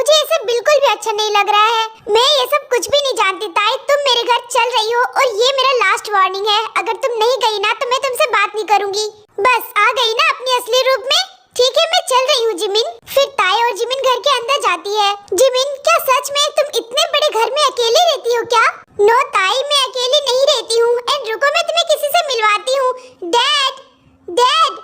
मुझे ये सब बिल्कुल भी अच्छा नहीं लग रहा है। मैं ये सब कुछ भी नहीं जानती ताई, तुम मेरे घर चल रही हो और ये मेरा लास्ट वार्निंग है। अगर तुम नहीं गई ना तो मैं तुमसे बात नहीं करूंगी। बस आ गई ना अपनी असली रूप में। ठीक है मैं चल रही हूँ जिमिन। फिर ताई और जिमिन घर के अंदर जाती है। जिमिन क्या सच में तुम इतने बड़े घर में अकेले रहती हो क्या? नो ताई मैं अकेली नहीं रहती हूँ। एंड रुको मैं तुम्हें किसी से मिलवाती हूँ। डैड डैड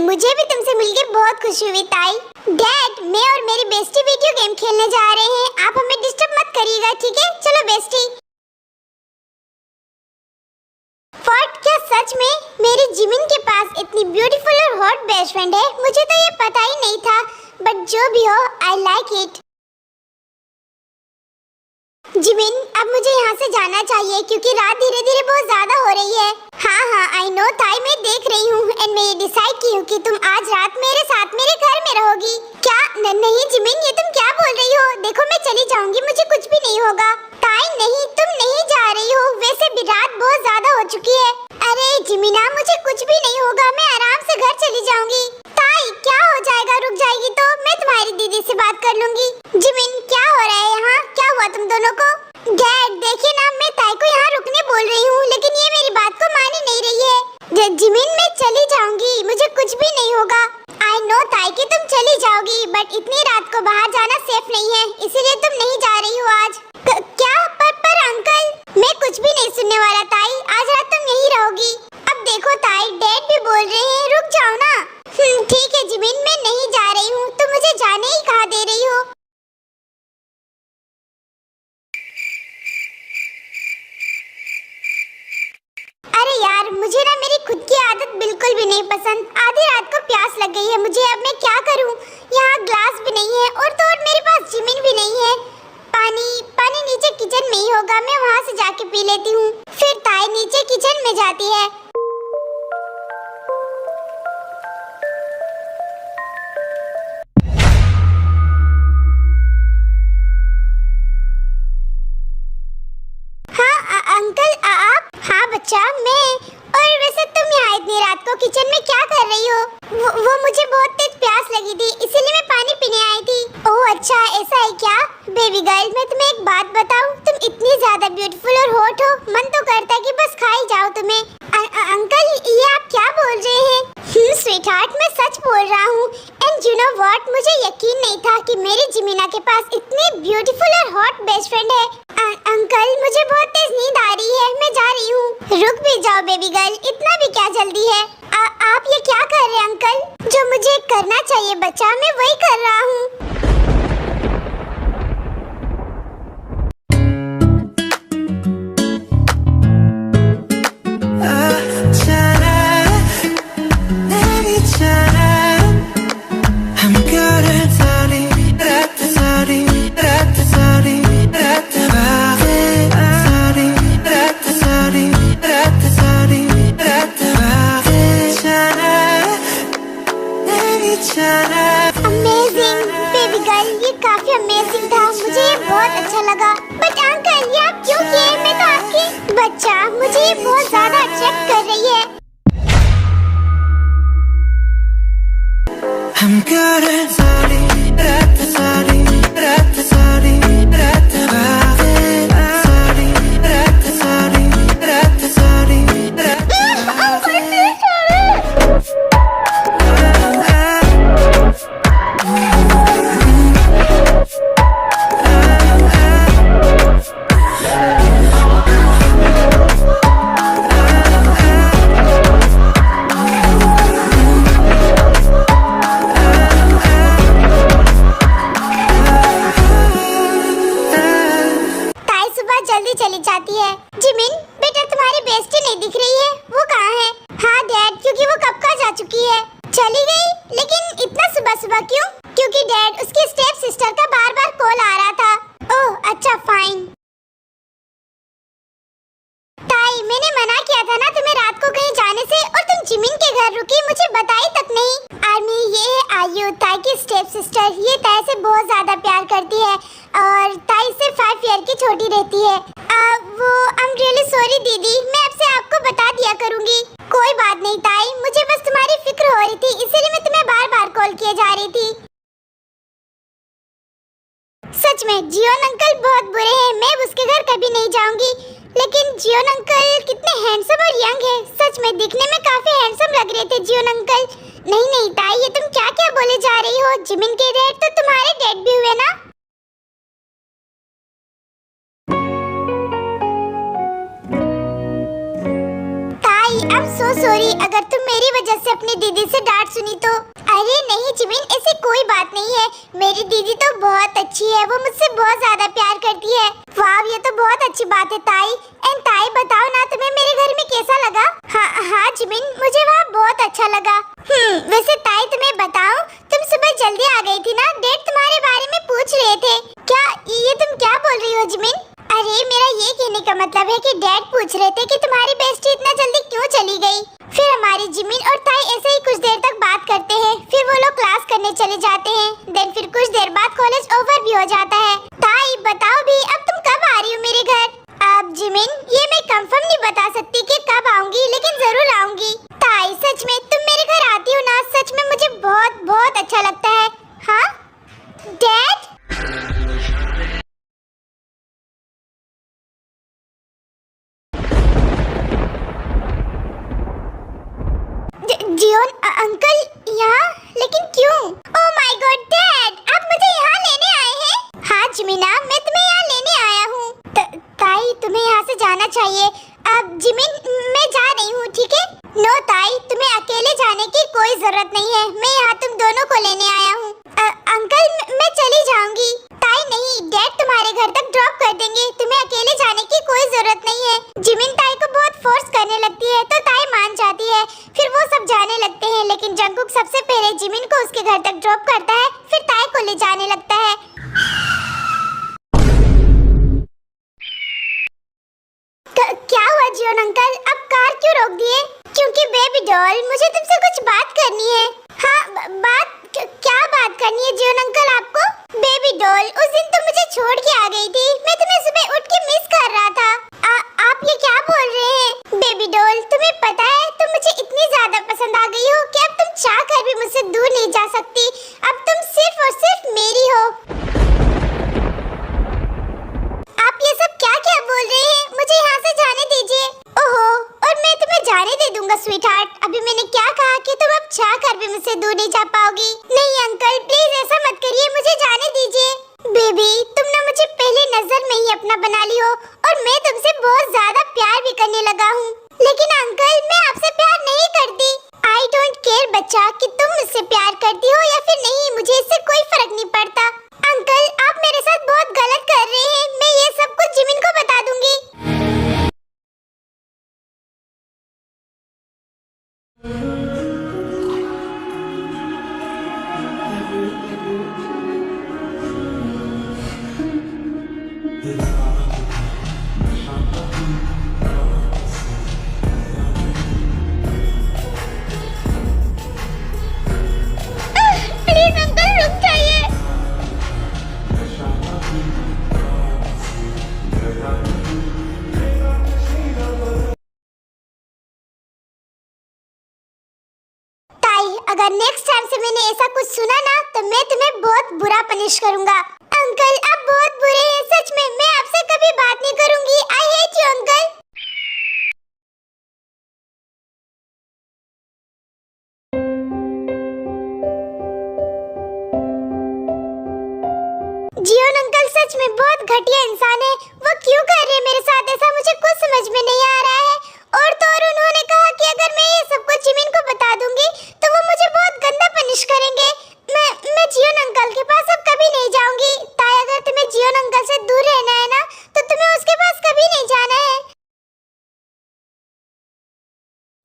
मुझे भी तुमसे मिलकर बहुत खुशी हुई ताई। डैड मैं और मेरी बेस्टी वीडियो गेम खेलने जा रहे हैं, आप हमें डिस्टर्ब मत करिएगा ठीक है? चलो बेस्टी। फॉट क्या सच में मेरी जिमिन के पास इतनी ब्यूटीफुल और हॉट बेस्ट फ्रेंड है? मुझे तो ये पता ही नहीं था, बट जो भी हो आई लाइक इट। जिमिन अब मुझे यहाँ से जाना चाहिए क्योंकि रात धीरे धीरे बहुत ज्यादा हो रही है। हाँ आई नो ताई मैं देख रही हूँ एंड मैं ये डिसाइड की हूँ कि तुम आज रात मेरे साथ मेरे घर में रहोगी। क्या नहीं जिमिन ये तुम क्या बोल रही हो? देखो मैं चली जाऊंगी, मुझे कुछ भी नहीं होगा। ताई नहीं तुम नहीं जा रही हो, वैसे भी रात बहुत ज्यादा हो चुकी है। अरे जिमिना मुझे कुछ भी नहीं होगा, मैं आराम से घर चली जाऊंगी। ताई क्या हो जाएगा, रुक जाएगी तो मैं तुम्हारी दीदी से बात कर लूंगी। जिमिन क्या हो रहा है यहाँ? क्या हुआ तुम दोनों को? डैड देखिए ना मैं ताई को यहाँ रुकने बोल रही हूँ लेकिन ये मेरी बात को मान ही नहीं रही है। जिमिन मैं चली जाऊंगी, मुझे कुछ भी नहीं होगा। आई नो ताई कि तुम चली जाओगी बट इतनी रात को बाहर जाना सेफ नहीं है, इसीलिए तुम नहीं जा रही हो आज। क्या पर अंकल मैं कुछ भी नहीं सुनने वाला ताई, आज रात तुम यहीं रहोगी। अब देखो ताई डैड भी बोल रहे हैं, रुक जाओ ना। ठीक है जिमिन मैं नहीं जा रही हूँ, तुम मुझे जाने ही कहाँ दे रही हो? अरे यार मुझे ना मेरी खुद की आदत बिल्कुल भी नहीं पसंद। आधी रात को प्यास लग गई है मुझे, अब मैं क्या करूं? यहाँ ग्लास भी नहीं है और तो और मेरे पास जिमिन भी नहीं है। पानी नीचे किचन में ही होगा, मैं वहाँ से जाके पी लेती हूँ। फिर ताई नीचे किचन में जाती है। बच्चा मैं। और वैसे तुम यहाँ इतनी रात को किचन में क्या कर रही हो? वो मुझे बहुत तेज प्यास लगी थी इसीलिए मैं पानी पीने आई थी। ओह अच्छा ऐसा है क्या? बेबी गर्ल मैं तुम्हें एक बात बताऊं, तुम इतनी ज्यादा ब्यूटीफुल और हॉट हो, मन तो करता है कि बस खा ही जाओ तुम्हें। अंकल ये आप क्या बोल रहे हैं? स्वीटहार्ट मैं सच बोल रहा हूँ। एंड यू नो व्हाट मुझे यकीन नहीं था कि मेरी जिमिना के पास इतनी ब्यूटीफुल और हॉट बेस्ट फ्रेंड है। अंकल मुझे बहुत तेज नींद आ रही है, मैं जा रही हूँ। रुक भी जाओ बेबी गर्ल, इतना भी क्या जल्दी है? आप ये क्या कर रहे हैं अंकल? जो मुझे करना चाहिए बच्चा मैं वही कर रहा हूँ। अमेजिंग बेबी गर्ल, ये काफी अमेजिंग था, मुझे ये बहुत अच्छा लगा। बट अंकल ये आप क्यों किए? मैं तो आपकी बच्चा, मुझे ये बहुत ज्यादा अट्रैक्ट कर रही है। हम जल्दी चली जाती है। जिमिन बेटा तुम्हारी बेस्टी नहीं दिख रही है, वो कहाँ है? हाँ डैड क्योंकि वो कब का जा चुकी है, चली गई। लेकिन इतना सुबह सुबह क्यों? क्योंकि डैड उसकी स्टेप सिस्टर का बार बार कॉल आ करती है और ताई से 5 ईयर की छोटी रहती है। वो आई एम रियली सॉरी दीदी, मैं अब से आपको बता दिया करूंगी। कोई बात नहीं ताई, मुझे बस तुम्हारी फिक्र हो रही थी, इसीलिए मैं तुम्हें बार-बार कॉल किए जा रही थी। सच में जियोन अंकल बहुत बुरे हैं, मैं उसके घर कभी नहीं जाऊंगी। लेकिन जियोन अंकल कितने हैंडसम और यंग है, सच में दिखने में काफी हैंडसम लग रहे थे जियोन अंकल। नहीं नहीं ताई, ये तुम क्या क्या बोले जा रही हो? जिमिन के डैड तो तुम्हारे डैड भी हुए ना। ताई आई एम सो सॉरी अगर तुम मेरी वजह से अपनी दीदी से डांट सुनी तो। अरे नहीं जिमिन, ऐसी कोई बात नहीं है, मेरी दीदी तो बहुत अच्छी है, वो मुझसे बहुत ज्यादा प्यार करती है। वाह, ये तो बहुत अच्छी बात है ताई। एंड ताई बताओ ना, तुम्हें मेरे घर में कैसा लगा? हाँ जिमिन, मुझे वहाँ बहुत अच्छा लगा। वैसे ताई तुम्हें बताऊं, तुम सुबह जल्दी आ गई थी ना, डैड तुम्हारे बारे में पूछ रहे थे। क्या ये तुम क्या बोल रही हो जिमिन? अरे मेरा ये कहने का मतलब है कि डैड पूछ रहे थे कि तुम्हारी बेस्टी इतना जल्दी क्यों चली गई। फिर हमारी जिमिन और ताई ऐसे ही कुछ देर तक बात करते हैं, फिर वो लोग क्लास करने चले जाते हैं। देन फिर कुछ देर बाद कॉलेज ओवर भी हो जाता है। ताई बताओ भी, अब तुम कब आ रही हो मेरे घर? अब जिमिन, ये मैं कंफर्म नहीं बता सकती कि कब आऊंगी, लेकिन जरूर आऊंगी। ताई सच में तुम मेरे घर आती हो ना, सच में मुझे बहुत बहुत अच्छा लगता है। हाँ डैड? जियोन अंकल यहाँ? लेकिन क्यों? ओह माय गॉड डैड, आप मुझे यहाँ लेने आए हैं? हाँ जिमिना, मैं तुम्हें यहाँ लेने आया हूँ। ताई तुम्हें यहाँ से जाना चाहिए। अब जिमिन, मैं जा रही हूँ, ठीक है? नो ताई, तुम्हें अकेले जाने की कोई जरूरत नहीं है, मैं यहाँ तुम दोनों को लेने आया हूँ। अंकल मैं चली जाऊंगी। ताई नहीं, डैड तुम्हारे घर तक ड्रॉप कर देंगे, तुम्हें अकेले जाने की कोई जरूरत नहीं है। जिमिन ताई को बहुत फोर्स करने लगती है तो ताई मान जाती है, फिर वो सब जाने लगते हैं। लेकिन जंगकुक सबसे पहले जिमिन को उसके घर तक ड्रॉप करता है, फिर ताई को ले जाने लगता है। क्या हुआ जियोन अंकल, अब कार क्यों रोक दिए? क्योंकि बेबी डॉल, मुझे तुमसे कुछ बात करनी है। हाँ बात? क्या बात करनी है जियोन अंकल आपको? बेबी डॉल, उस दिन तुम मुझे छोड़ के आ गई थी, मैं तुम्हें सुबह उठ के मिस कर रहा था। आप ये क्या बोल रहे हैं? बेबी डॉल, तुम्हें पता है तुम मुझे इतनी ज्यादा पसंद आ गई हो कि अब तुम चाह कर भी मुझसे दूर नहीं जा सकती। अब तुम सिर्फ और सिर्फ मेरी हो। आप ये सब क्या क्या बोल रहे हैं? मुझे यहाँ से जाने दीजिए। ओहो, और मैं तुम्हें जाने दे दूंगा स्वीट हार्ट। अभी मैंने क्या कहा कि तुम अब चाह कर भी मुझसे दूर नहीं जा पाओगी। नहीं अंकल प्लीज ऐसा मत करिए, मुझे जाने दीजिए। बेबी, तुमने मुझे पहली नजर में ही अपना बना ली हो और मैं तुमसे बहुत ज्यादा प्यार भी करने लगा हूँ। लेकिन अंकल, मैं आपसे प्यार नहीं करती। आई डोंट केयर बच्चा कि तुम मुझसे प्यार करती हो या फिर नहीं, मुझे इससे कोई फर्क नहीं पड़ता। अंकल, आप मेरे साथ बहुत गलत कर रहे हैं, मैं ये सब कुछ जिमिन को बता दूंगी। प्लीज अंकल रुक जाइए। ताई, अगर नेक्स्ट टाइम से मैंने ऐसा कुछ सुना ना तो मैं तुम्हें बहुत बुरा पनिश करूंगा। अंकल आप बहुत बुरे हैं, सच में मैं आपसे कभी बात नहीं करूंगी। I hate you uncle. जियोन अंकल सच में बहुत घटिया इंसान है, वो क्यों कर रहे हैं मेरे साथ ऐसा, मुझे कुछ समझ में नहीं आ रहा है। और तो और उन्होंने कहा कि अगर मैं ये सब कुछ जिमिन को बता दूंगी तो वो मुझे बहुत गंदा पनिश करेंगे। मैं जियोन अंकल के पास अब कभी नहीं जाऊंगी। ताई, अगर तुम्हें जियोन अंकल से दूर रहना है ना तो तुम्हें उसके पास कभी नहीं जाना है।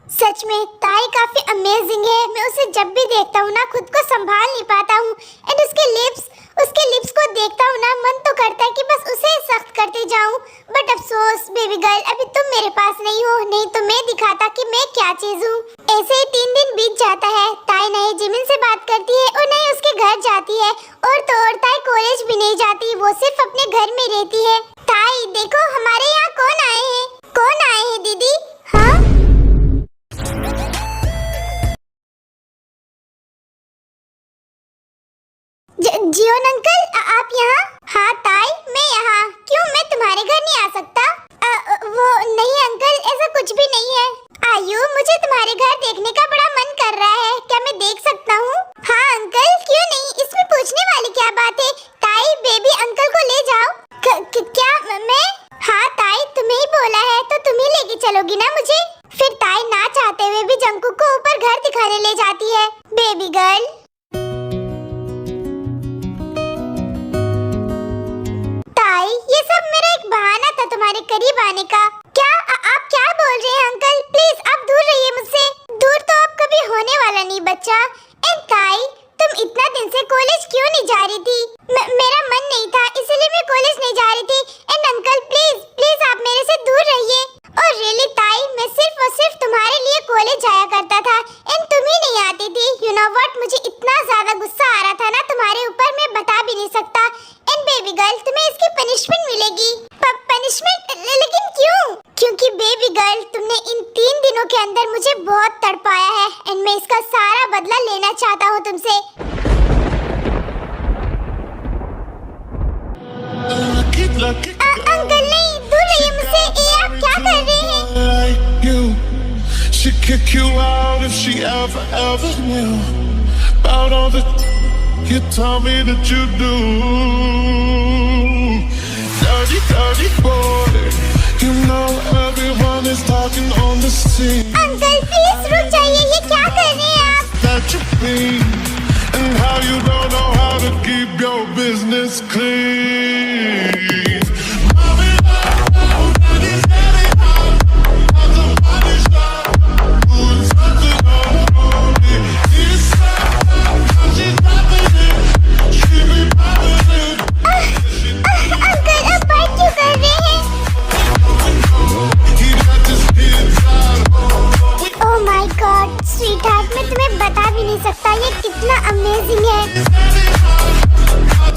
सच में ताई काफी अमेजिंग है, मैं उसे जब भी देखता हूँ ना खुद को संभाल नहीं पाता हूँ। एंड उसके लिप्स को देखता हूँ ना, मन तो करता है कि बस उसे सख्त करते जाऊँ। बट अफसोस बेबी गर्ल, अभी तुम मेरे पास नहीं हो, नहीं तो मैं दिखाता कि मैं क्या चीज हूँ। ऐसे ही 3 दिन बीत जाता है। ताई नहीं जिमिन से बात करती है और नहीं उसके घर जाती है, और तो और ताई कॉलेज भी नहीं जाती, वो सिर्फ अपने घर में रहती है। ताई देखो हमारे यहाँ कौन आए हैं? कौन आए हैं दीदी? हाँ जियोन अंकल, आप यहाँ? हाँ ताई मैं यहाँ। क्यों, मैं तुम्हारे घर नहीं आ सकता? वो नहीं अंकल, ऐसा कुछ भी नहीं है। आयु, मुझे तुम्हारे घर देखने का बड़ा मन कर रहा है, क्या मैं देख सकता हूँ? हाँ अंकल, क्यों नहीं, इसमें पूछने वाली क्या बात है? ताई बेबी अंकल को ले जाओ। क्या मैं? हाँ ताई, तुम्हें ही बोला है तो तुम ही लेके चलोगी ना मुझे? फिर ताई ना चाहते हुए भी जंकुक को ऊपर घर दिखाने ले जाती है। बेबी गर्ल, ताई ये सब मेरा एक बहाना था तुम्हारे करीब आने का। क्या आप क्या बोल रहे हैं अंकल? प्लीज आप दूर रहिए मुझसे। दूर तो आप कभी होने वाला नहीं बच्चा। एंड ताई, तुम इतना दिन से कॉलेज क्यों नहीं जा रही थी? मेरा मन नहीं था, इसलिए मैं कॉलेज नहीं जा रही थी। एंड अंकल प्लीज प्लीज आप मेरे से दूर रहिए। और रियली ताई, मैं सिर्फ और सिर्फ तुम्हारे लिए कॉलेज जाया करता था एंड तुम ही नहीं आती थी। यू नो व्हाट, मुझे इतना ज्यादा गुस्सा आ रहा था ना तुम्हारे ऊपर, मैं बता भी नहीं सकता। एंड बेबी गर्ल, तुम्हें इसकी पनिशमेंट मिलेगी। पनिशमेंट? लेकिन क्यों? क्योंकि बेबी गर्ल, तुमने इन 3 दिनों के अंदर मुझे बहुत तड़पाया है एंड मैं इसका सारा बदला लेना चाहता हूँ तुमसे। अंकल नहीं, दूर रहिए मुझसे। ये आप क्या कर रहे हैं? She'd kick you out if she ever knew about all the you tell me that you do. Dirty boy, you know everyone is talking on the scene. Uncle please रुक जाइए, ये क्या कर रहे हैं आप? That you mean, and how you don't know how to keep your business clean. सकता ये कितना अमेजिंग है।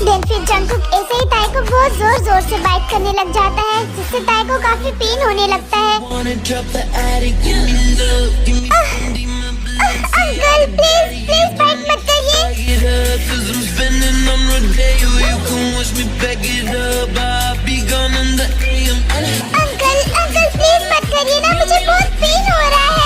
देन फिर जंकुक ऐसे ही ताई को बहुत जोर जोर से बाइट करने लग जाता है, जिससे ताई को काफी पेन होने लगता है। अंकल प्लीज प्लीज बाइट मत करिए। अंकल अंकल प्लीज मत करिए ना, मुझे बहुत पेन हो रहा है।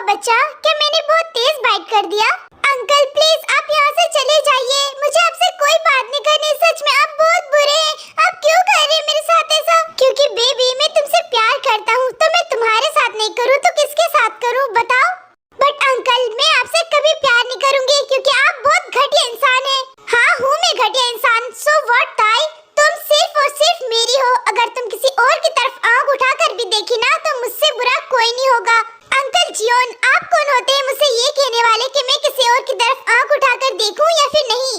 बच्चा, क्या मैंने बहुत तेज बाइट कर दिया? अंकल प्लीज आप यहाँ से चले जाइए, मुझे आपसे कोई बात नहीं करनी। सच में आप बहुत बुरे हैं। आप क्यों कर रहे हैं मेरे साथ ऐसा? क्योंकि बेबी मैं तुमसे प्यार करता हूँ, तो मैं तुम्हारे साथ नहीं करूँ तो किसके साथ करूँ बताओ? बट अंकल मैं आपसे कभी प्यार नहीं करूँगी, क्योंकि आप बहुत घटिया इंसान हैं। हाँ हूँ मैं घटिया इंसान। सो व्हाट ताई, तुम सिर्फ और सिर्फ मेरी हो। अगर तुम किसी और की तरफ आँख उठाकर भी देखी ना तो मुझसे बुरा कोई नहीं होगा। अंकल जियोन, आप कौन होते हैं मुझसे ये कहने वाले कि मैं किसी और की तरफ आंख उठाकर देखूं या फिर नहीं?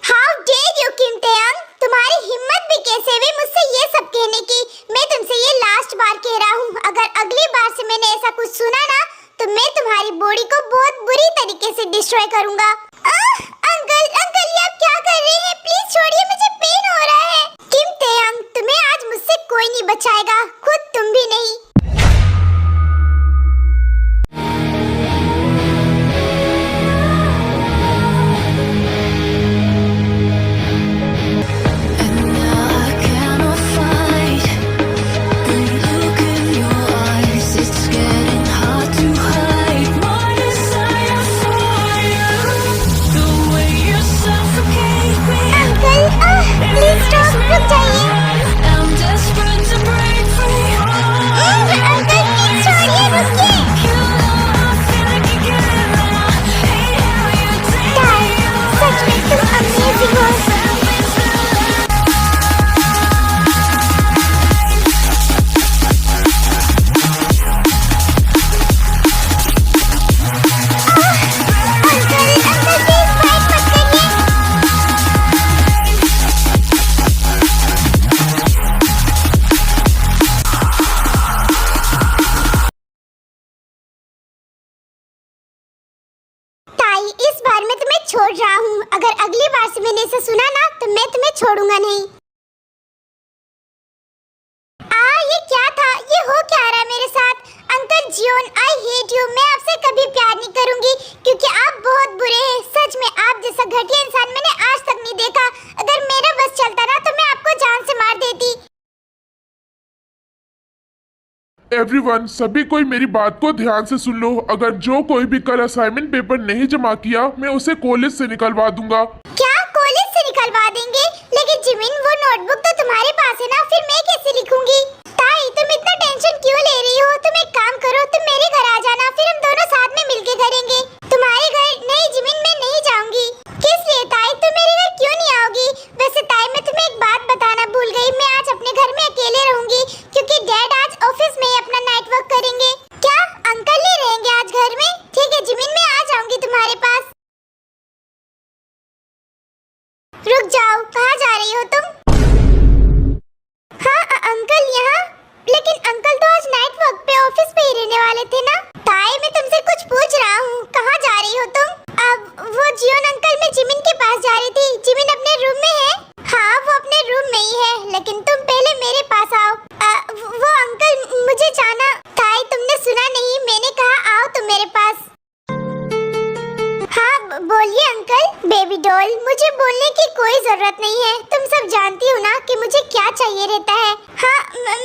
हाउ डेयर यू किम ताeyang, तुम्हारी हिम्मत भी कैसे हुई मुझसे ये सब कहने की? मैं तुमसे ये लास्ट बार कह रहा हूँ, अगर अगली बार से मैंने ऐसा कुछ सुना ना तो मैं तुम्हारी बॉडी को बहुत बुरी तरीके से डिस्ट्रॉय करूँगा। अंकल अंकल ये आप क्या कर रहे हैं? प्लीज छोड़िए, मुझे पेन हो रहा है। किम ताeyang, तुम्हें आज मुझसे कोई नहीं बचाएगा, खुद तुम भी नहीं। प्लीज स्टॉप, रुक जाइए। से सुना ना तो मैं तुम्हें छोड़ूंगा नहीं। ये क्या था? ये हो क्या रहा है मेरे साथ? अंकल जियोन, आई हेट यू। मैं आपसे कभी प्यार नहीं करूंगी क्योंकि आप बहुत बुरे हैं। सच में आप जैसा घटिया इंसान मैंने आज तक नहीं देखा। अगर मेरा बस चलता ना तो मैं आपको जान से मार देती। एवरीवन, सभी कोई मेरी बात को ध्यान से सुन लो। अगर जो कोई भी कल असाइनमेंट पेपर नहीं जमा किया, मैं उसे कॉलेज से निकलवा दूंगा। क्या कॉलेज से निकलवा देंगे? लेकिन जिमिन, वो नोटबुक तो तुम्हारे पास है ना, फिर मैं कैसे लिखूंगी? ताई, तुम इतना टेंशन क्यों ले रही हो? तुम एक काम करो, तुम मेरे घर आ जाना, फिर हम दोनों साथ में मिलके करेंगे। तुम्हारे घर नहीं जिमिन, मैं नहीं जाऊंगी। किस लिए ताई? तुम मेरे घर क्यों नहीं आओगी? वैसे ताई, मैं तुम्हें एक बात बताना भूल गई। मैं आज अपने घर में अकेले रहूंगी क्योंकि डैड आज ऑफिस में ही अपना नाइट वर्क करेंगे। क्या अंकल नहीं रहेंगे आज घर में? ठीक है जिमिन, मैं आ जाऊंगी तुम्हारे पास। रुक जाओ, कहाँ जा रही हो तुम? हाँ अंकल यहाँ। लेकिन अंकल तो आज नाइट वर्क पे ऑफिस पे ही रहने वाले थे ना। ताई, मैं तुमसे कुछ पूछ रहा हूँ, कहाँ जा रही हो तुम? अब वो जियोन अंकल, मैं जिमिन के पास जा रही थी। जिमिन अपने रूम में है? हाँ वो अपने रूम में ही है, लेकिन तुम पहले मेरे पास आओ। वो अंकल, मुझे जाना। ताई, तुमने सुना नहीं? मैंने कहा आओ तुम मेरे पास। हाँ बोलिए अंकल। बेबी डॉल, मुझे बोलने की कोई जरूरत नहीं है। तुम सब जानती हो ना कि मुझे क्या चाहिए रहता है। हाँ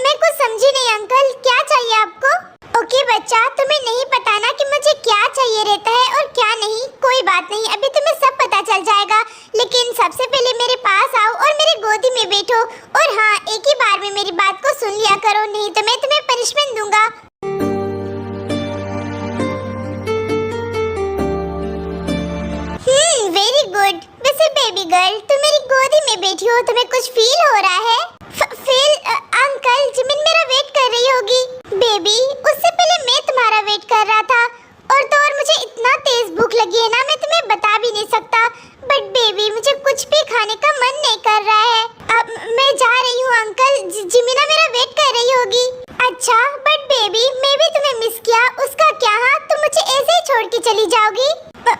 मैं कुछ समझी नहीं अंकल, क्या चाहिए आपको? ओके बच्चा, तुम्हें नहीं पता ना कि मुझे क्या चाहिए रहता है और क्या नहीं। कोई बात नहीं, अभी तुम्हें सब पता चल जाएगा। लेकिन सबसे पहले मेरे पास आओ और मेरे गोदी में बैठो। और हाँ, एक ही बार में मेरी बात को सुन लिया करो, नहीं तो मैं तुम्हें पनिशमेंट दूंगा। Very good. वैसे बेबी गर्ल, तुम मेरी गोदी में बैठी हो, तुम्हें कुछ फील हो रहा है? फील? अंकल, जिमिन मेरा वेट कर रही होगी। बेबी, उससे पहले मैं तुम्हारा वेट कर रहा था। और मुझे इतना तेज भूख लगी है ना, मैं तुम्हें बता भी नहीं सकता। बट बेबी, मुझे कुछ भी खाने का मन नहीं कर रहा है। अब मैं जा रही हूँ अंकल, जिमिना मेरा वेट कर रही होगी। अच्छा, बट बेबी, मैं भी तुम्हें मिस किया, उसका क्या? हाँ, तुम मुझे ऐसे ही छोड़ के चली जाओगी?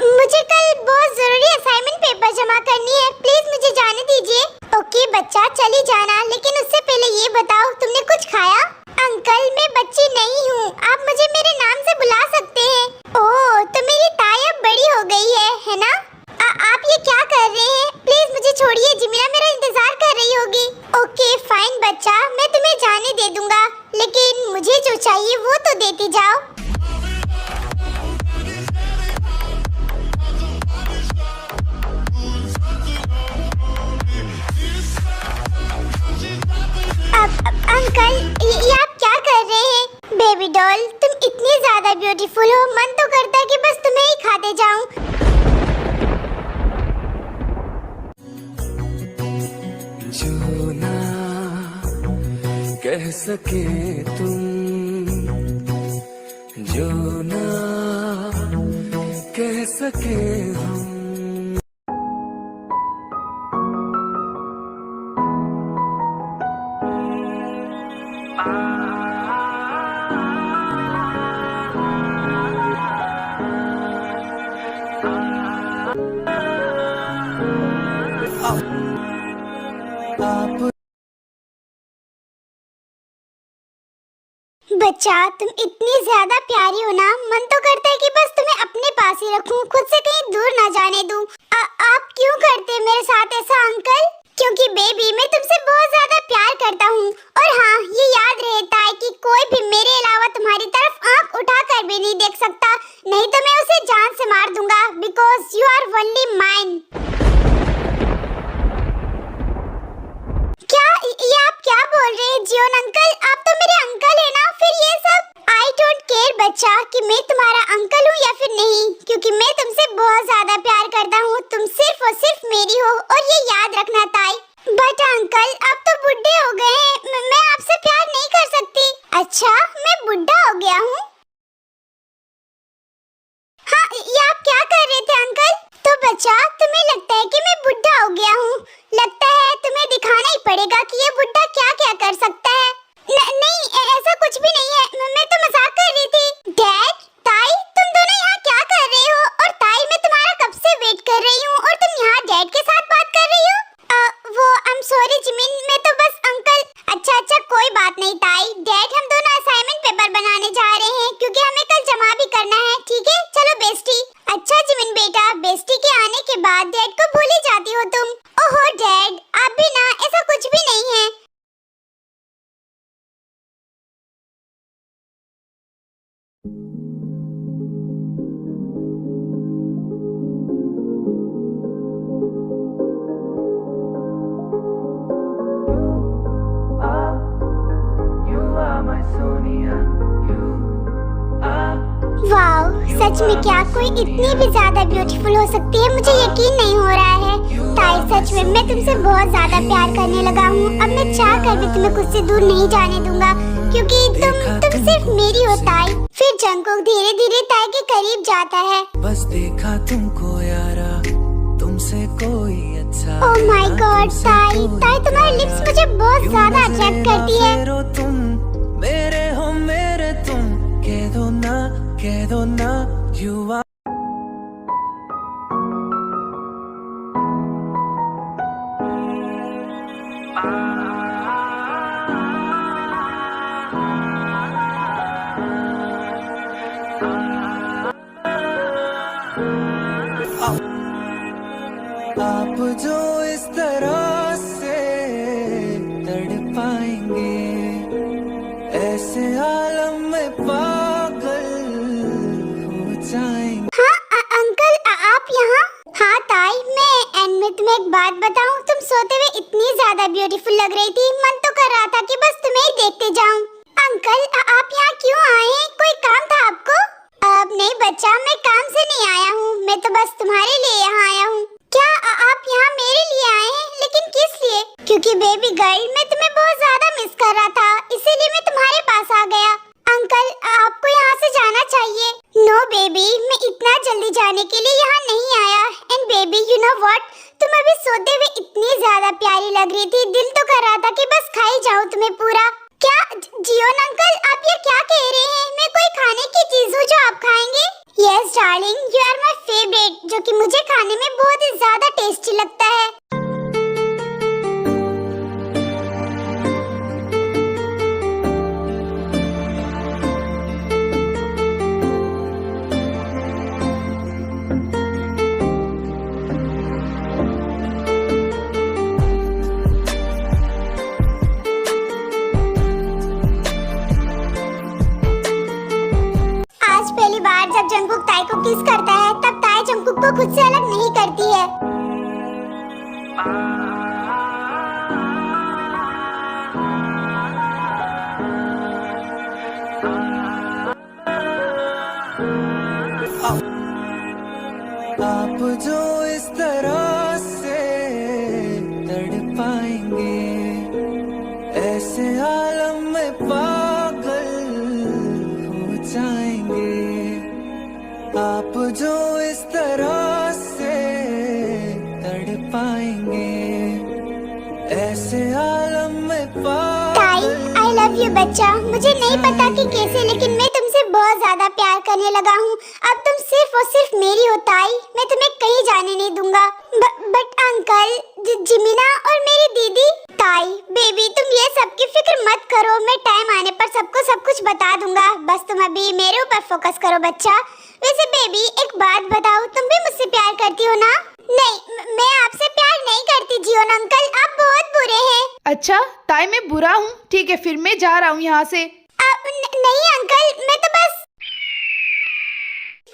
मुझे कल बहुत जरूरी असाइनमेंट पेपर जमा करनी है, प्लीज मुझे जाने दीजिए। ओके बच्चा, चली जाना, लेकिन उससे पहले ये बताओ, तुमने कुछ खाया? अंकल, मैं बच्ची नहीं हूँ, आप मुझे मेरे नाम से बुला सकते हैं। ओह, तो मेरी ताई अब बड़ी हो गई है ना? आप ये क्या कर रहे हैं? प्लीज मुझे छोड़िए, जिमिना मेरा इंतजार कर रही होगी। ओके फाइन बच्चा, मैं तुम्हें जाने दे दूंगा, लेकिन मुझे जो चाहिए वो तो देती जाओ। अंकल, ये आप क्या कर रहे हैं? बेबी डॉल, तुम इतनी ज्यादा ब्यूटीफुल हो, मन तो करता है कि बस तुम्हें ही खाते जाऊं। जो ना कह सके तुम, जो ना कह सके हम। बच्चा, तुम इतनी ज्यादा प्यारी हो ना, मन तो करता है कि बस तुम्हें अपने पास ही रखूं, खुद से कहीं दूर ना जाने दूं। आप क्यों करते हैं मेरे साथ ऐसा अंकल? क्योंकि बेबी, मैं तुमसे बहुत ज्यादा प्यार करता हूँ। और हाँ, ये याद रहता है कि कोई भी मेरे अलावा तुम्हारी तरफ आंख उठाकर भी नहीं देख सकता, नहीं तो मैं उसे जान से मार दूंगा, because you are only mine. क्या ये आप क्या बोल रहे हैं जियोन अंकल? आप तो मेरे अंकल है ना, फिर ये सब? आई डोंट केयर बच्चा कि मैं तुम्हारा अंकल हूँ या फिर नहीं, क्योंकि मैं तुमसे बहुत ज्यादा प्यार करता हूँ। तुम सिर्फ और सिर्फ मेरी हो, और ये याद रखना ताई। बट अंकल, आप तो बुढ़े हो गए हैं, मैं आपसे प्यार नहीं कर सकती। अच्छा, मैं बुढ़ा हो गया हूँ? हाँ, ये आप क्या कर रहे थे अंकल? तो बच्चा, तुम्हें लगता है कि मैं बुढ़ा हो गया हूँ? लगता है तुम्हें दिखाना ही पड़ेगा कि ये बुढ़ा क्या क्या कर सकता है। नहीं, ऐसा कुछ भी नहीं है, मैं तो मजाक कर रही थी। डैड, ताई, तुम दोनों यहाँ क्या कर रहे हो? और ताई, मैं तुम्हारा कब से वेट कर रही हूँ और तुम यहाँ डैड के साथ बात कर रही हो? You are my Sonia. You are. Wow, सच में क्या कोई इतनी भी ज्यादा ब्यूटीफुल हो सकती है? मुझे यकीन नहीं हो रहा है। ताई, सच में मैं तुमसे बहुत ज्यादा प्यार करने लगा हूँ। अब मैं चाह कर भी तुम्हें खुद से दूर नहीं जाने दूंगा, क्योंकि तुम सिर्फ मेरी हो ताई। फिर जंगकुक धीरे धीरे ताई के करीब जाता है। बस देखा तुमको यारा, तुमसे कोई अच्छा। ओह माय गॉड ताई, तुम्हारी लिप्स मुझे बहुत ज्यादा अट्रैक्ट करती है। तुम मेरे हो मेरे तुम, कह दो ना यू आर। आप जो इस तरह से तड़पाएंगे, ऐसे आलम में पागल हो जाएंगे। हाँ अंकल, आप यहाँ? हाँ ताई, मैं तुम्हें एक बात बताऊँ, तुम सोते हुए इतनी ज्यादा ब्यूटीफुल लग रही थी, मन तो कर रहा था कि बस तुम्हें ही देखते जाऊँ। अंकल, आप यहाँ क्यों आए हैं? कोई काम था आपको? अब नहीं बच्चा, मैं काम से नहीं आया हूँ, मैं तो बस तुम्हारे लिए यहाँ आया हूँ। क्या आप यहाँ मेरे लिए आए हैं? लेकिन किस लिए? क्योंकि बेबी गर्ल, मैं तुम्हें बहुत ज्यादा मिस कर रहा था, इसीलिए मैं तुम्हारे पास आ गया। अंकल, आपको यहाँ से जाना चाहिए। नो बेबी, मैं इतना जल्दी जाने के लिए यहाँ नहीं आया। And baby, you know what, तुम अभी सोते हुए इतनी ज्यादा प्यारी लग रही थी, दिल तो कर रहा था कि बस खा ही जाऊँ तुम्हें पूरा। क्या जियोन अंकल, आप ये क्या कह रहे हैं? मैं कोई खाने की चीज हूँ जो आप खाएंगे? Yes darling, you are my favourite, जो कि मुझे खाने में बहुत ही ज्यादा टेस्टी लगता है। जब जंगकुक ताई को किस करता है, तब ताई जंगकुक को खुद से अलग नहीं करती है। आप जो इस तरह से तड़पाएंगे, ऐसे आलम में पागल हो जाएंगे। आप जो इस तरह से तड़पाएंगे, ऐसे आलम में ताई, आई लव यू बच्चा। मुझे नहीं पता कि कैसे, लेकिन मैं तुमसे बहुत ज्यादा प्यार करने लगा हूँ। अब तुम सिर्फ और सिर्फ मेरी हो ताई, मैं तुम्हें कहीं जाने नहीं दूंगा। बट अंकल, जिमिना और मेरी दीदी। ताई बेबी, तुम ये सब की फिक्र मत करो, मैं टाइम आने पर सबको सब कुछ बता दूंगा। बस तुम अभी मेरे ऊपर फोकस करो बच्चा। वैसे बेबी, एक बात बताओ, तुम भी मुझसे प्यार करती हो ना? नहीं, मैं आपसे प्यार नहीं करती जियोन अंकल, आप बहुत बुरे हैं। अच्छा ताई, मैं बुरा हूँ? ठीक है, फिर मैं जा रहा हूँ यहाँ से। नहीं अंकल, मैं तो बस।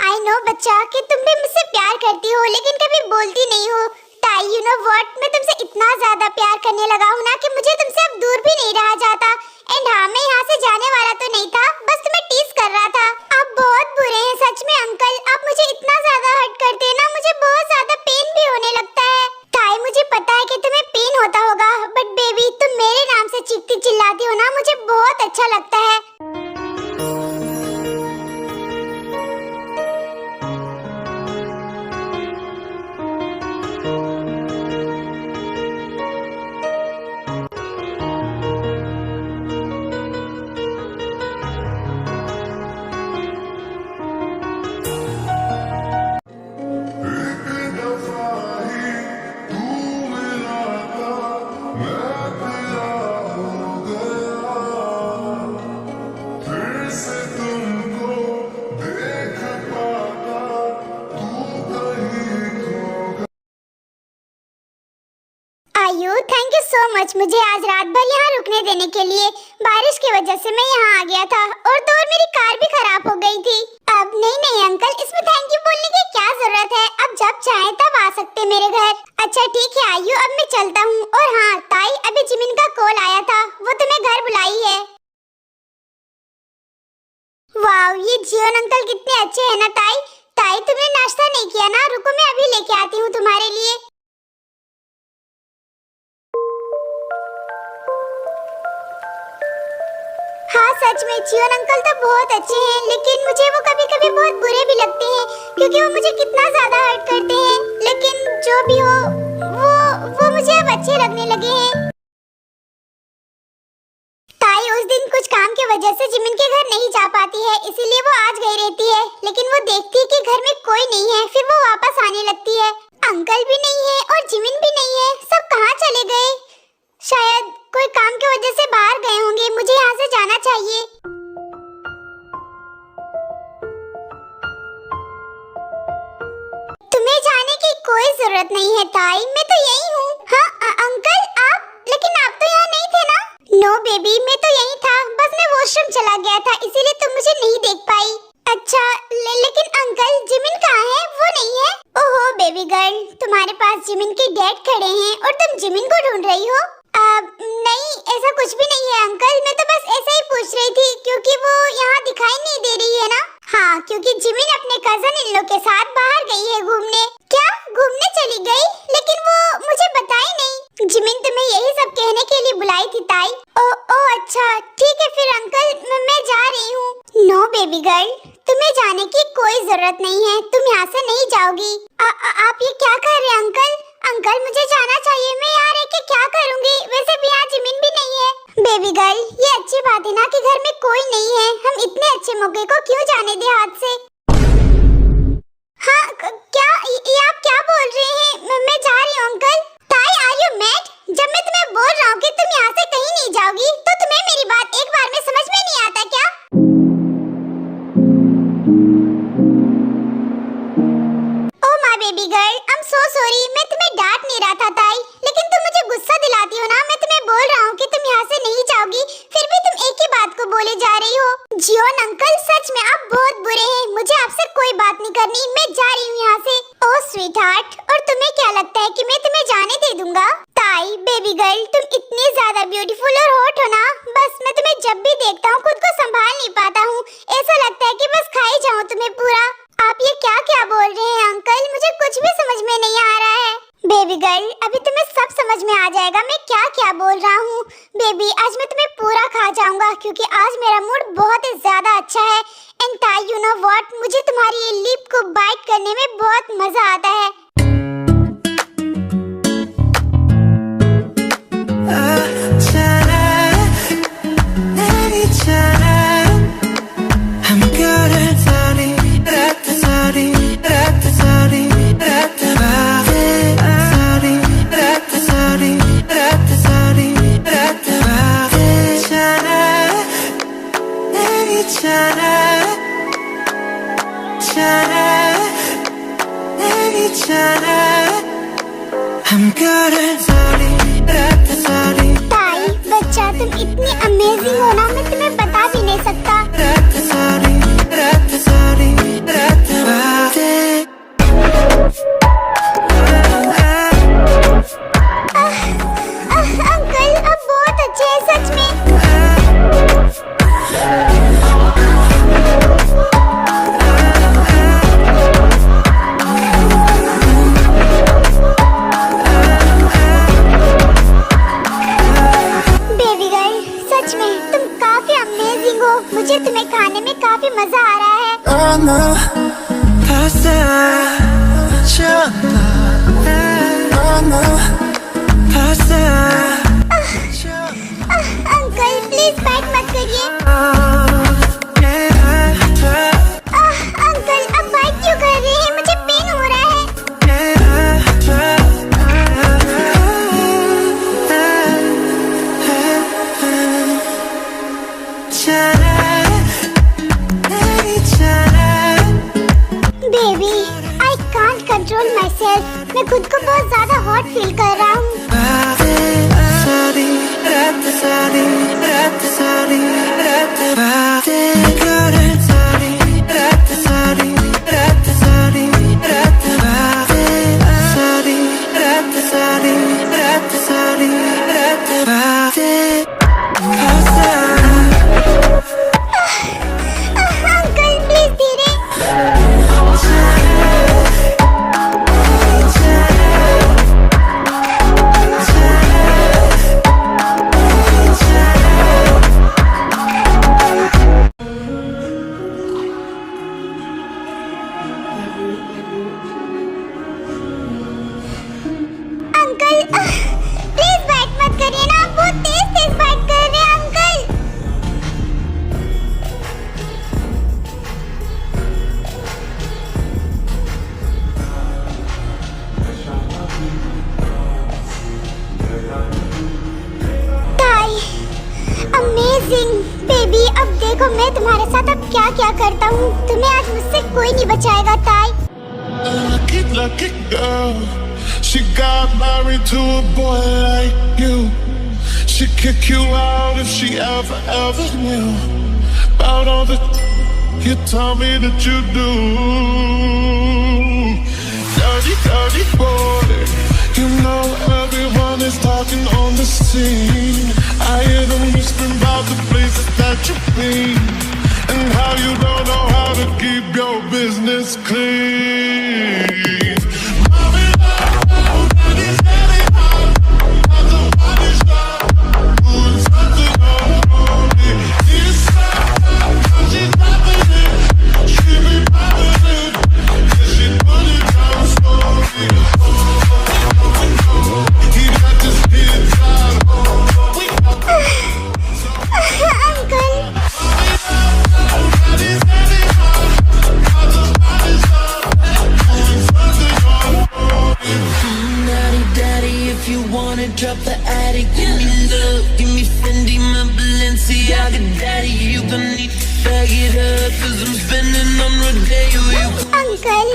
आई नो बच्चा कि तुम भी मुझसे प्यार करती हो, लेकिन कभी बोलती नहीं हो। ताई, यू नो व्हाट, मैं तुमसे इतना ज्यादा प्यार करने लगा हूँ ना कि मुझे तुमसे अब दूर भी नहीं रहा जाता। एंड हाँ, मैं यहाँ से जाने वाला तो नहीं था, बस तुम्हें टीज कर रहा था। आप बहुत बुरे हैं सच में अंकल, आप मुझे इतना ज्यादा हर्ट करते हैं ना, मुझे बहुत ज्यादा पेन भी होने लगता है। ताई, मुझे पता है कि तुम्हें पेन होता होगा, बट बेबी तुम मेरे नाम से चीखती चिल्लाती हो ना, मुझे बहुत अच्छा लगता है। मच मुझे आज रात भर यहाँ रुकने देने के लिए। बारिश की वजह से मैं यहाँ आ गया था और तो और मेरी कार भी खराब हो गई थी। अब नहीं अंकल, इसमें थैंक यू बोलने की क्या जरूरत है। अब जब चाहे तब आ सकते मेरे घर। अच्छा ठीक है आयु, अब मैं चलता हूँ। और हाँ ताई, अभी जिमिन का कॉल आया था, वो तुम्हें घर बुलाई है। वाह, ये जियोन अंकल कितने अच्छे हैं ना ताई। ताई तुमने नाश्ता नहीं किया ना? रुको मैं अभी लेके आती हूँ तुम्हारे लिए। हाँ सच में जियोन अंकल तो बहुत अच्छे हैं, लेकिन मुझे वो कभी कभी बहुत बुरे भी लगते हैं क्योंकि वो मुझे कितना ज्यादा हर्ट करते हैं। लेकिन जो भी हो, वो मुझे अब अच्छे लगने लगे हैं। ताई उस दिन कुछ काम की वजह से जिमिन के घर नहीं जा पाती है, इसीलिए वो आज गई रहती है। लेकिन वो देखती है कि घर में कोई नहीं है, फिर वो वापस आने लगती है। अंकल भी नहीं है और जिमिन भी नहीं है, सब कहाँ चले गए? शायद कोई काम की वजह से बाहर गए होंगे। मुझे यहाँ से जाना चाहिए। तुम्हें जाने की कोई जरूरत नहीं है ताई, मैं तो यही हूँ। हाँ अंकल आप, लेकिन आप तो यहाँ नहीं थे ना? नो बेबी, मैं तो यही था, बस मैं वॉशरूम चला गया था, इसीलिए तुम मुझे नहीं देख पाई। अच्छा लेकिन अंकल जिमिन कहाँ है? वो नहीं है? ओहो बेबी गर्ल, तुम्हारे पास जिमिन के डैड खड़े हैं और तुम जिमिन को ढूंढ रही हो? नहीं ऐसा कुछ भी नहीं है अंकल, मैं तो बस ऐसे ही पूछ रही थी क्योंकि वो यहाँ दिखाई नहीं दे रही है ना। हाँ, क्योंकि जिमिन अपने कजन इन लोग के साथ बाहर गई है घूमने। क्या घूमने चली गई? लेकिन वो मुझे बताई नहीं। जिमिन तुम्हें यही सब कहने के लिए बुलाई थी ताई। ओ अच्छा ठीक है फिर अंकल, मैं जा रही हूँ। नो बेबी गर्ल, तुम्हें जाने की कोई जरूरत नहीं है, तुम यहाँ से नहीं जाओगी। आप ये क्या कर रहे हैं अंकल? अंकल मुझे जाना चाहिए, मैं यहाँ रह के क्या करूँगी? वैसे भी यहाँ जिमिन भी नहीं है। बेबी गर्ल, ये अच्छी बात है ना कि घर में कोई नहीं है, हम इतने अच्छे मौके को क्यों जाने दे हाथ से। हाँ क्या ये आप क्या बोल रहे हैं? मैं जा रही हूँ अंकल। ताई आर यू मैड? जब मैं तुम्हें बोल रहा हूँ कि तुम यहाँ से कहीं नहीं जाओगी, तो तुम्हें मेरी बात एक बार में समझ में नहीं आता क्या? Oh my baby girl, I am so sorry, मैं तुम्हें डांट नहीं रहा था ताई, लेकिन तुम मुझे गुस्सा दिलाती हो ना। मैं तुम्हें बोल रहा हूँ कि तुम यहाँ से नहीं जाओगी, फिर भी तुम एक ही बात को बोले जा रही हो। जियोन अंकल सच में आप बहुत बुरे हैं, मुझे आपसे कोई बात नहीं करनी, मैं जा रही हूँ यहाँ से। ओह स्वीट हार्ट, और तुम्हें क्या लगता है कि मैं तुम्हें जाने दे दूंगा? ताई बेबी गर्ल, तुम इतनी ज्यादा ब्यूटीफुल और हॉट हो ना, बस मैं तुम्हें जब भी देखता हूँ खुद को संभाल नहीं पाता हूँ। ऐसा लगता है कि बस खाई जाऊँ तुम्हें पूरा। आप ये क्या क्या बोल रहे हैं अंकल? मुझे कुछ भी समझ में नहीं आ रहा है। बेबी गर्ल, अभी तुम्हें सब समझ में आ जाएगा मैं क्या क्या बोल रहा हूँ। बेबी आज मैं तुम्हें पूरा खा जाऊंगा क्योंकि आज मेरा मूड बहुत ही ज्यादा अच्छा है। एंड ताई यू नो व्हाट, मुझे तुम्हारी ये लिप को बाइट करने में बहुत मजा आता है। ताई बच्चा, तुम इतनी अमेजिंग हो ना, मैं तुम्हें बता भी नहीं सकता। अंकल अब बहुत अच्छे हैं सच में। मुझे तुम्हें खाने में काफी मजा आ रहा है। अंकल प्लीज बाइट मत करिए। अंकल अब बाइट क्यों कर रहे हैं? मुझे पेन हो रहा है। Baby I can't control my self, मैं खुद को बहुत ज्यादा हॉट फील कर रहा हूँ। रात सारी बातें करे सारी रात सारी बातें अंकल प्लीज धीरे। अंकल प्लीज बाइट मत करिए ना, आप बहुत तेज तेज बाइट कर रहे हैं अंकल। ताई अमेजिंग बेबी, अब देखो मैं तुम्हारे साथ अब क्या क्या करता हूँ। तुम्हें आज मुझसे कोई नहीं बचाएगा ताई। Lucky girl. She got married to a boy like you. She'd kick you out if she ever knew about all the you tell me that you do. Dirty boy. You know everyone is talking on the scene. I hear them whispering about the places that you've been and how you don't know how to keep your business clean. Drop the attic, give me love, give me Fendi, my Balenciaga daddy. You gonna need to bag it up, cause I'm spending on Rodeo. Uncle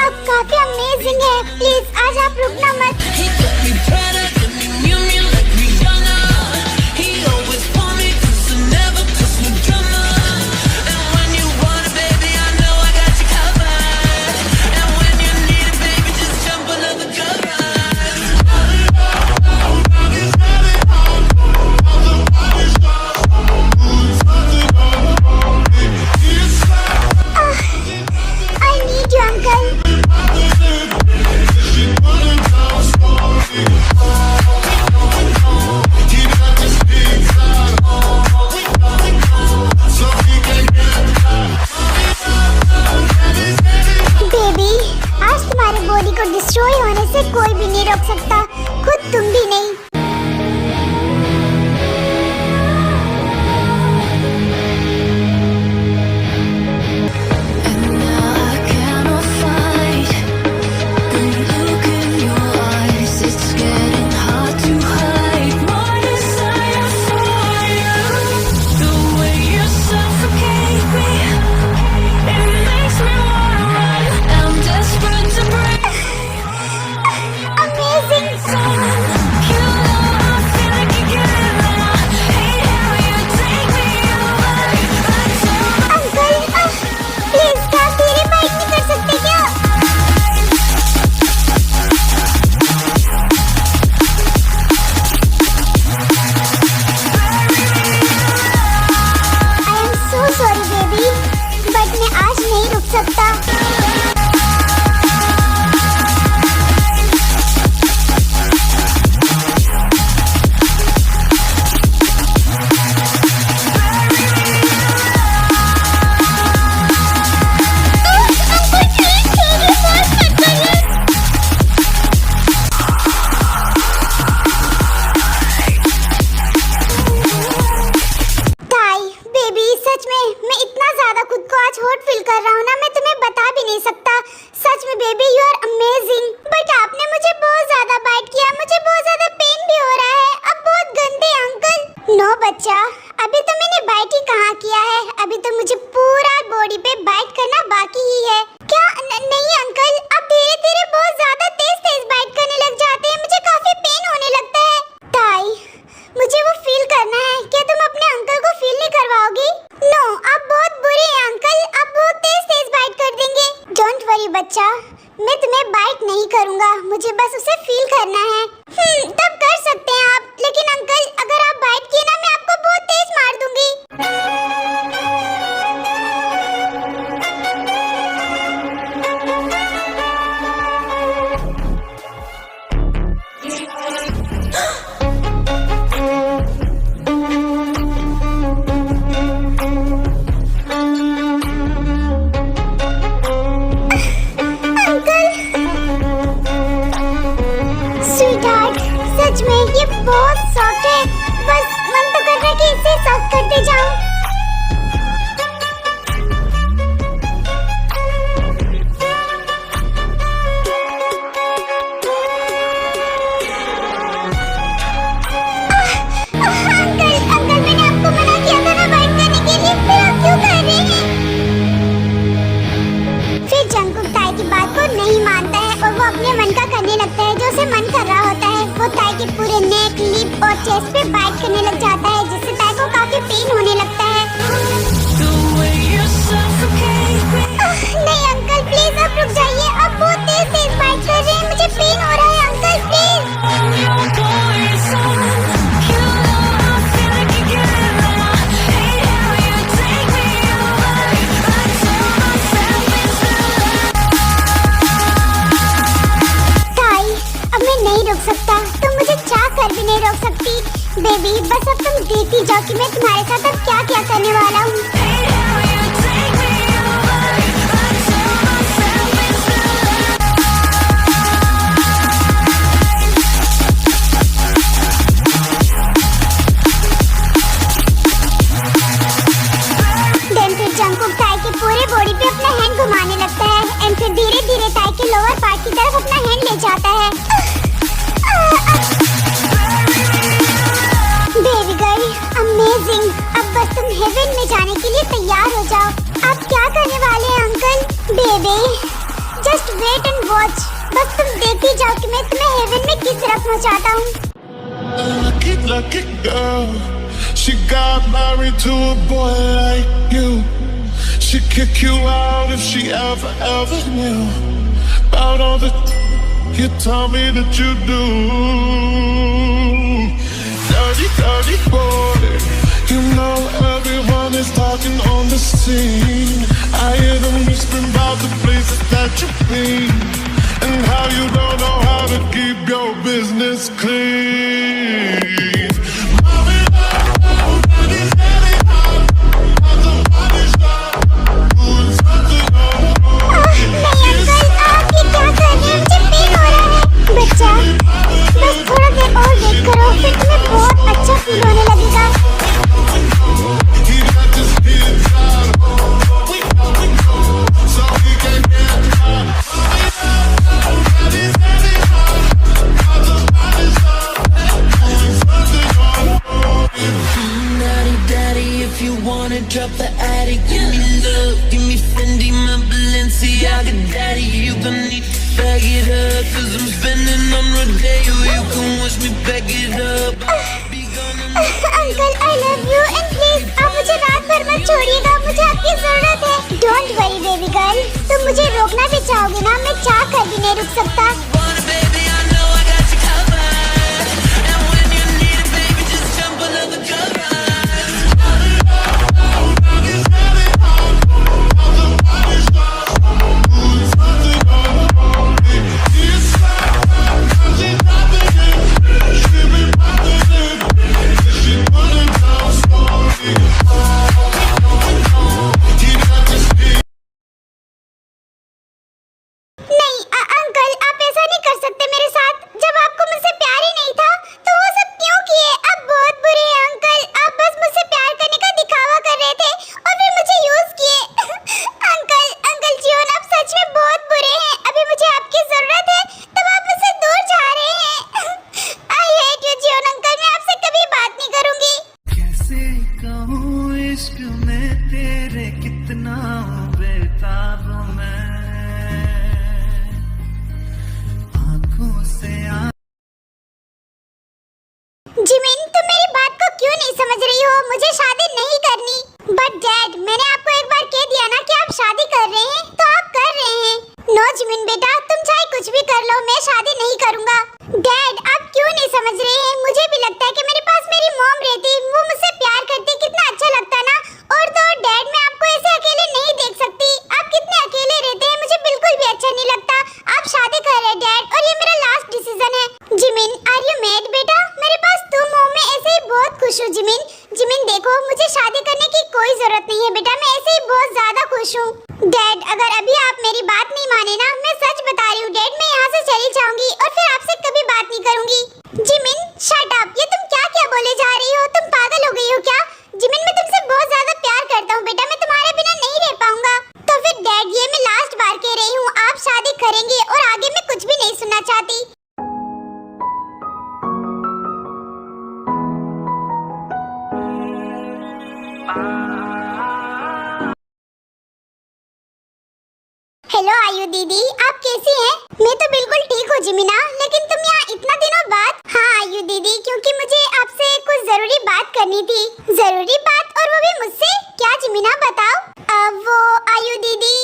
अब काफी amazing है, please आज आप रुकना मत। He got me Prada, got me Miu Miu, like Rihanna. He always want me, cause I never cause no drama. And when you want it, baby, I know I got you covered. And when you need it, baby, just jump under the covers. I need you uncle. Baby आज तुम्हारी body को destroy होने से कोई भी नहीं रोक सकता, खुद तुम भी नहीं। बच्चा, अभी तो मैंने बाइट ही कहाँ किया है, अभी तो मुझे पूरा बॉडी पे बाइट करना बाकी ही है। क्या नहीं अंकल, अब धीरे धीरे बहुत ज्यादा तेज तेज बाइट करने लग जाते हैं, मुझे काफी पेन होने लगता है। ताई, मुझे वो देखती जाओ कि मैं तुम्हारे साथ अब क्या क्या करने वाला हूँ। देन फिर जंगकुक ताई के पूरे बॉडी पे अपना हैंड घुमाने लगता है एंड फिर धीरे धीरे ताई के लोअर पार्ट की तरफ अपना हैंड ले जाता है। बेबी गर्ल अमेजिंग, अब बस तुम हेवन में जाने के लिए तैयार हो जाओ। आप क्या करने वाले हैं uncle? Baby just wait and watch, बस तुम देखती जाओ कि मैं तुम्हें हेवन में किस तरफ पहुंचाता हूँ। Lucky girl, she got married to a boy like you. She'd kick you out if she ever knew about all the you tell me that you do. Dirty boy, you know everyone is talking on the scene. I hear them whispering about the places that you've been and how you don't know how to keep your business clean. बच्चा बस थोड़ा देर और wait करो, फिर तुम्हें बहुत अच्छा feel होने लगेगा। Drop the attic, give me love, give me Fendi, my Balenciaga daddy. You gon' need to bag it up, 'cause I'm spending on Rodeo. You can wish me back it up. Be gone uncle I love you and please आप मुझे रात भर मत छोड़िएगा, मुझे आपकी जरूरत है। Don't worry baby girl, तुम मुझे रोकना भी चाहोगे ना, मैं चाह कर भी नहीं रुक सकता। baby, I know I got you covered. And when you need it, baby, just jump under the covers. Jimin तुम मेरी बात को क्यों नहीं समझ रही हो? मुझे शादी नहीं करनी। बट डैड मैंने आपको एक बार कह दिया ना कि आप शादी कर रहे हैं तो आप कर रहे हैं। नो जिमिन बेटा, तुम चाहे कुछ भी कर लो, मैं शादी नहीं करूंगा। डैड आप क्यों नहीं समझ रहे हैं? मुझे भी लगता है कि मेरे पास मेरी मॉम रहती, वो मुझसे प्यार करती, कितना अच्छा लगता ना। और तो डैड मैं आपको ऐसे अकेले नहीं देख सकती, आप कितने अकेले रहते हैं, मुझे बिल्कुल भी अच्छा नहीं लगता। आप शादी कर रहे हैं डैड, और ये मेरा लास्ट डिसीजन है। जिमिन आर यू मैड बेटा? मेरे पास तुम हो, मैं ऐसे ही बहुत खुश हूँ। जिमिन जिमिन देखो, मुझे शादी करने की कोई जरूरत नहीं है बेटा, मैं ऐसे ही बहुत ज्यादा खुश हूँ। डैड अगर अभी आप मेरी बात नहीं माने ना, मैं सच बता रही हूँ डैड, मैं यहाँ से चली जाऊंगी और फिर आपसे कभी बात नहीं करूंगी। जिमिन शट अप, ये तुम क्या क्या बोले जा रही हो? तुम पागल हो गई हो क्या? जिमिन मैं तुमसे बहुत ज्यादा प्यार करता हूँ बेटा, मैं तुम्हारे बिना नहीं रह पाऊंगा। तो फिर डैड ये मैं लास्ट बार कह रही हूँ, आप शादी करेंगे और आगे मैं कुछ भी नहीं सुनना चाहती। हेलो आयु दीदी, आप कैसी हैं? मैं तो बिल्कुल ठीक हूँ जिमिना, लेकिन तुम यहाँ इतना दिनों बाद? हाँ आयु दीदी, क्योंकि मुझे आपसे कुछ जरूरी बात करनी थी। जरूरी बात, और वो भी मुझसे? क्या जिमिना बताओ। वो आयु दीदी।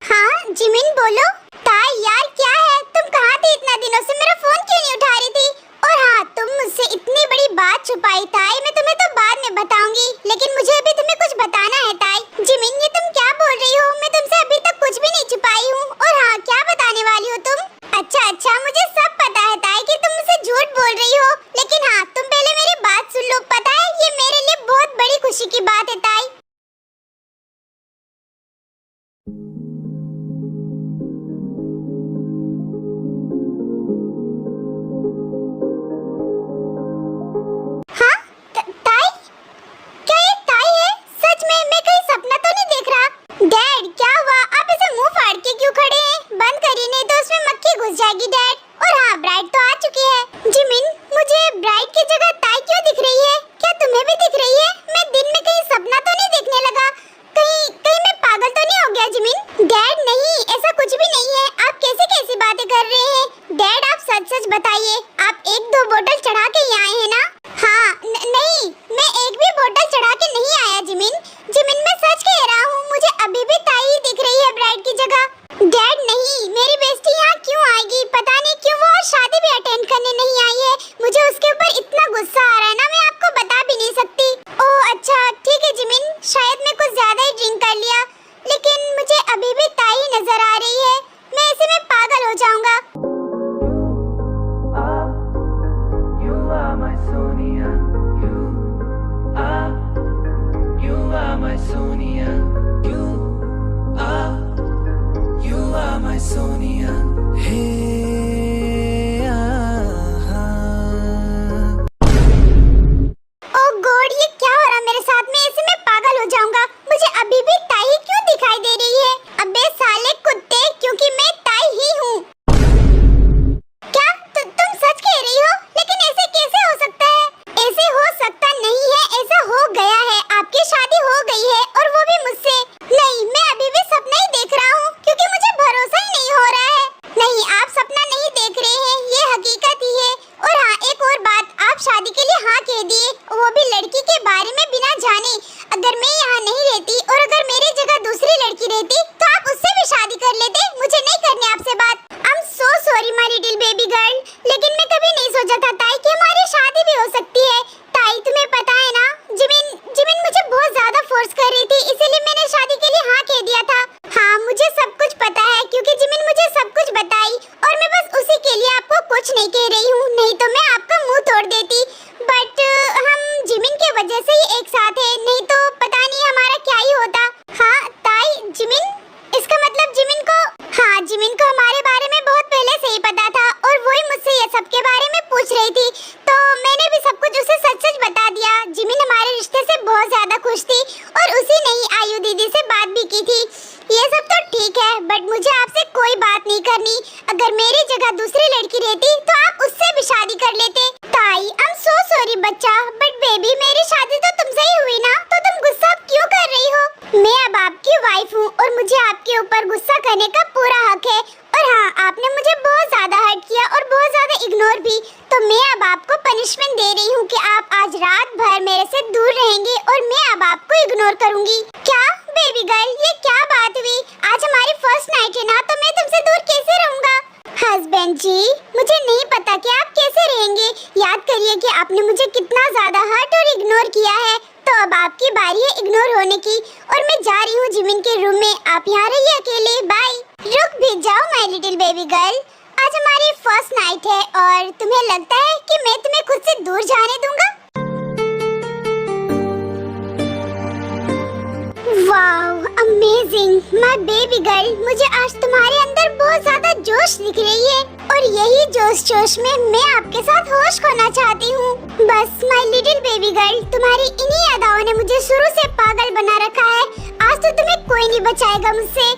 हाँ जिमिन बोलो। ताई यार क्या है, तुम कहाँ थी इतना दिनों से? मेरा फोन क्यों नहीं उठा रही थी? और हाँ, तुम मुझसे इतनी बड़ी बात छुपाई ताई, मैं तुम्हें तो बाद में बताऊंगी, लेकिन मुझे अभी तुम्हें कुछ बताना है ताई। जिमिन ये तुम क्या बोल रही हो? मैं तुमसे अभी तक कुछ भी नहीं छुपाई हूँ। और हाँ, क्या बताने वाली हो तुम? अच्छा मुझे my Sonia. You are my Sonia. You are my Sonia. Hey, oh God, ये क्या हो रहा मेरे साथ में? ऐसे मैं पागल हो जाऊंगा। मुझे अभी भी ताई क्यों दिखाई दे रही है? अबे साले कुत्ते, क्योंकि मैं ताई ही हूँ। क्या तुम सच कह रही हो? लेकिन ऐसे कैसे हो सकता है? ऐसे हो सकता नहीं है, ऐसा हो गया है। आपकी शादी हो गई है और वो भी मुझसे। नहीं, मैं अभी भी सपना ही देख रहा हूँ, क्योंकि मुझे भरोसा ही नहीं हो रहा है। नहीं, आप सपना नहीं देख रहे हैं, ये हकीकत ही है। और हाँ, एक और बात, आप शादी के लिए हाँ कह दिए, वो भी लड़की के बारे में बिना जाने। अगर मैं यहाँ नहीं रहती और अगर मेरी जगह दूसरी लड़की रहती तो आप उससे भी शादी कर लेते। मुझे नहीं करनी आपसे बात। I am so sorry my little baby girl, लेकिन मैं कभी नहीं सोचा था ताई कि हमारी शादी भी हो सकती है। ताई, तुम्हें पता है ना, जिमिन मुझे बहुत ज्यादा फोर्स कर रही थी, इसीलिए मैंने शादी के लिए हाँ कह दिया था। हाँ, मुझे सब कुछ पता है, क्योंकि जिमिन मुझे सब कुछ बताई और मैं बस उसी के लिए आपको कुछ नहीं कह रही हूँ, नहीं तो मैं आपका मुंह तोड़ देती। बट हम जिमिन के वजह से ही एक साथ है, नहीं तो पता नहीं हमारा क्या ही होता। हाँ ताई, जिमिन, इसका मतलब जिमिन को, हाँ जिमिन को हमारे बारे में बहुत पहले से ही पता था और वही मुझसे ये सब के बारे में पूछ रही थी, तो मैंने भी सब कुछ उसे सच सच बता दिया। जिमिन हमारे रिश्ते से बहुत ज्यादा खुश थी और उसी ने ही आयु दीदी से बात भी की थी। ये सब तो ठीक है, बट मुझे आपसे कोई बात नहीं करनी। अगर मेरी जगह दूसरी लड़की रहती तो आप उससे भी शादी कर लेते। ताई, आई एम सो सॉरी बच्चा, बट बेबी मेरी शादी तो तुमसे ही हुई ना, तो तुम गुस्सा क्यों कर रही हो? मैं अब आपकी वाइफ हूँ और मुझे आपके ऊपर गुस्सा करने का पूरा हक है। और हाँ, आपने मुझे बहुत ज्यादा हर्ट किया और बहुत ज्यादा इग्नोर भी, तो मैं अब आपको पनिशमेंट दे रही हूँ कि आप आज रात भर मेरे से दूर रहेंगे और मैं अब आपको इग्नोर करूँगी। क्या बेबी गर्ल, ये क्या बात हुई? आज हमारी फर्स्ट नाइट है ना, तो मैं तुमसे दूर कैसे रहूँगा? हस्बैंड जी, मुझे नहीं पता कि आप कैसे रहेंगे। याद करिए कि आपने मुझे कितना ज्यादा हर्ट और इग्नोर किया है, तो अब आपकी बारी है इग्नोर होने की। और मैं जा रही हूँ जिमिन के रूम में, आप यहाँ रहिए अकेले। बाय। रुक भी जाओ माय लिटिल बेबी गर्ल, आज हमारी फर्स्ट नाइट है और तुम्हें लगता है कि मैं तुम्हें खुद से दूर जाने दूंगा? Wow, amazing my baby girl, मुझे आज तुम्हारे अंदर बहुत ज्यादा जोश दिख रही है और यही जोश में मैं आपके साथ होश खोना चाहती हूँ। बस माय लिटिल बेबी गर्ल, तुम्हारी इन्हीं अदाओं ने मुझे शुरू से पागल बना रखा है। आज तो तुम्हें कोई नहीं बचाएगा मुझसे।